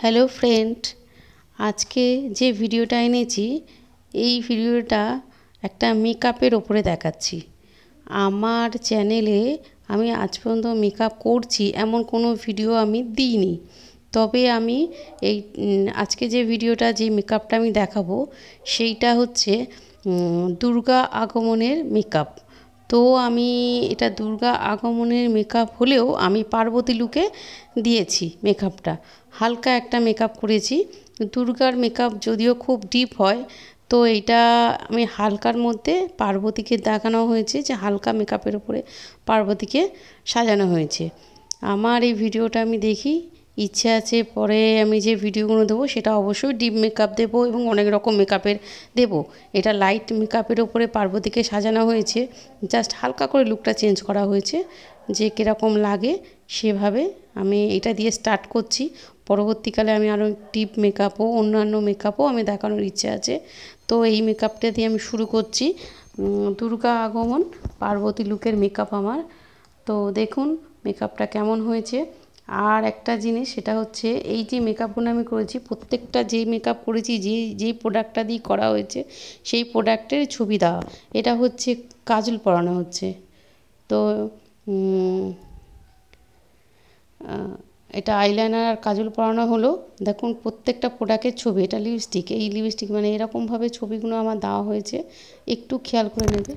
Hello friend, আজকে যে ভিডিওটা এনেছি এই ভিডিওটা একটা মেকআপের ওপরে দেখাচ্ছি। আমার চ্যানেলে আমি আজ পর্যন্ত মেকআপ করছি এমন কোনো ভিডিও আমি দিইনি। তবে আমি এই আজকে যে ভিডিওটা যে মেকআপটা আমি দেখাবো সেইটা হচ্ছে দুর্গা আগমনের মেকআপ। তো আমি এটা দুর্গা আগমনের মেকআপ হলেও আমি পার্বতী লুকে দিয়েছি মেকআপটা। হালকা একটা মেকআপ করেছি। দুর্গার মেকআপ যদিও খুব ডিপ হয়, তো এইটা আমি হালকার মধ্যে পার্বতীকে দেখানো হয়েছে যে হালকা মেকআপের উপরে পার্বতীকে সাজানো হয়েছে। আমার এই ভিডিওটা আমি দেখি, ইচ্ছে আছে পরে আমি যে ভিডিওগুলো দেবো সেটা অবশ্যই ডিপ মেকআপ দেবো এবং অনেক রকম মেকআপের দেবো। এটা লাইট মেকআপের ওপরে পার্বতীকে সাজানো হয়েছে, জাস্ট হালকা করে লুকটা চেঞ্জ করা হয়েছে, যে কীরকম লাগে সেভাবে আমি এটা দিয়ে স্টার্ট করছি। পরবর্তীকালে আমি আরও ডিপ মেকআপও অন্যান্য মেকআপও আমি দেখানোর ইচ্ছে আছে। তো এই মেকআপটা দিয়ে আমি শুরু করছি দুর্গা আগমন পার্বতী লুকের মেকআপ আমার। তো দেখুন মেকআপটা কেমন হয়েছে। আর একটা জিনিস, সেটা হচ্ছে এই যে মেকআপগুলো আমি করেছি প্রত্যেকটা যেই মেকআপ করেছি যেই প্রোডাক্টটা দিয়ে করা হয়েছে সেই প্রোডাক্টের ছবি দেওয়া। এটা হচ্ছে কাজল পরানো হচ্ছে। তো এটা আইলাইনার আর কাজল পরানো হলো। দেখুন প্রত্যেকটা প্রোডাক্টের ছবি। এটা লিপস্টিক, এই লিপস্টিক মানে এরকমভাবে ছবিগুলো আমার দেওয়া হয়েছে, একটু খেয়াল করে নেবে।